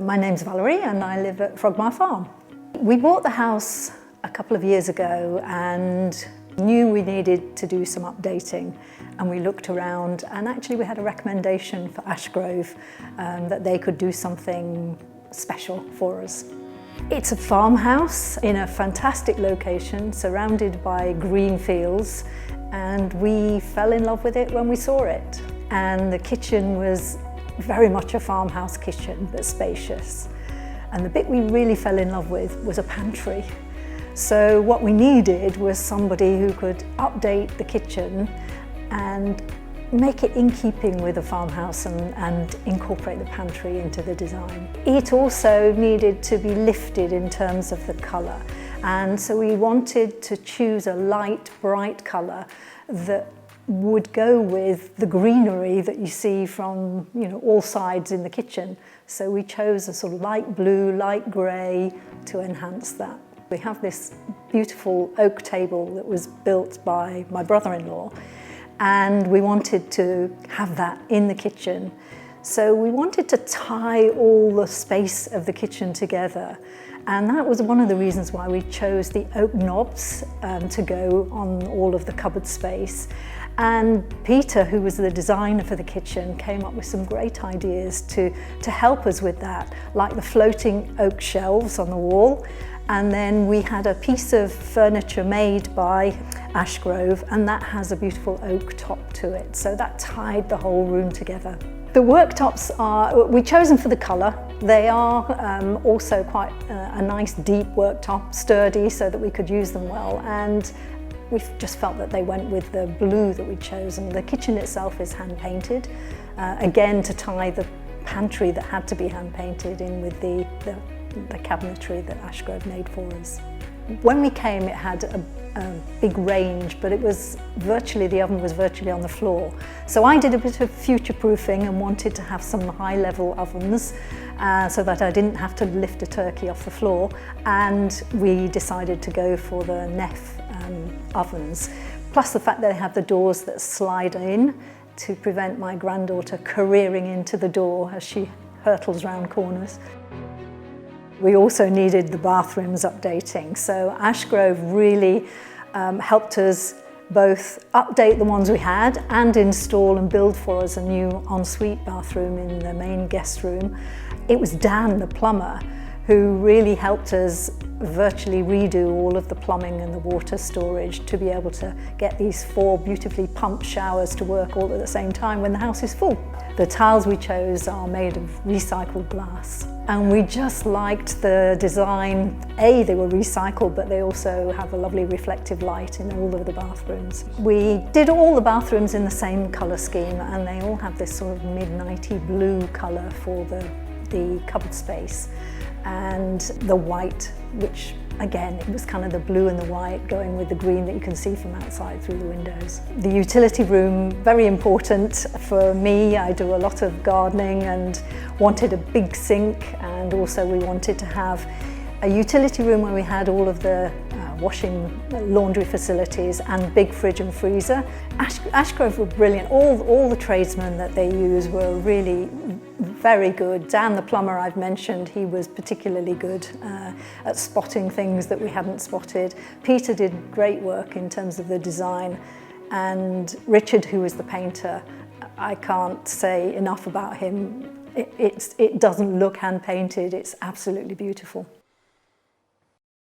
My name's Valerie and I live at Frogmire Farm. We bought the house a couple of years ago and knew we needed to do some updating, and we looked around and actually we had a recommendation for Ashgrove that they could do something special for us. It's a farmhouse in a fantastic location surrounded by green fields, and we fell in love with it when we saw it. And the kitchen was very much a farmhouse kitchen, but spacious. And the bit we really fell in love with was a pantry. So what we needed was somebody who could update the kitchen and make it in keeping with a farmhouse and incorporate the pantry into the design. It also needed to be lifted in terms of the colour. And so we wanted to choose a light, bright colour that would go with the greenery that you see from all sides in the kitchen. So we chose a sort of light blue, light grey to enhance that. We have this beautiful oak table that was built by my brother-in-law, and we wanted to have that in the kitchen. So we wanted to tie all the space of the kitchen together, and that was one of the reasons why we chose the oak knobs to go on all of the cupboard space. And Peter, who was the designer for the kitchen, came up with some great ideas to help us with that, like the floating oak shelves on the wall. And then we had a piece of furniture made by Ashgrove, and that has a beautiful oak top to it. So that tied the whole room together. The worktops we chose them for the colour. They are also quite a nice deep worktop, sturdy, so that we could use them well. And we just felt that they went with the blue that we'd chosen. The kitchen itself is hand painted, again to tie the pantry that had to be hand painted in with the cabinetry that Ashgrove made for us. When we came, it had a big range, but the oven was virtually on the floor. So I did a bit of future proofing and wanted to have some high level ovens so that I didn't have to lift a turkey off the floor, and we decided to go for the Neff ovens, plus the fact that they have the doors that slide in to prevent my granddaughter careering into the door as she hurtles round corners. We also needed the bathrooms updating, so Ashgrove really helped us both update the ones we had and install and build for us a new ensuite bathroom in the main guest room. It was Dan, the plumber, who really helped us virtually redo all of the plumbing and the water storage to be able to get these 4 beautifully pumped showers to work all at the same time when the house is full. The tiles we chose are made of recycled glass, and we just liked the design. They were recycled, but they also have a lovely reflective light in all of the bathrooms. We did all the bathrooms in the same colour scheme, and they all have this sort of mid-90 blue colour for the cupboard space, and the white, which again, it was kind of the blue and the white going with the green that you can see from outside through the windows. The utility room, very important for me. I do a lot of gardening and wanted a big sink, and also we wanted to have a utility room where we had all of the washing, laundry facilities and big fridge and freezer. Ashgrove were brilliant. All the tradesmen that they use were really very good. Dan, the plumber I've mentioned, he was particularly good at spotting things that we hadn't spotted. Peter did great work in terms of the design, and Richard, who was the painter, I can't say enough about him. It doesn't look hand painted, it's absolutely beautiful.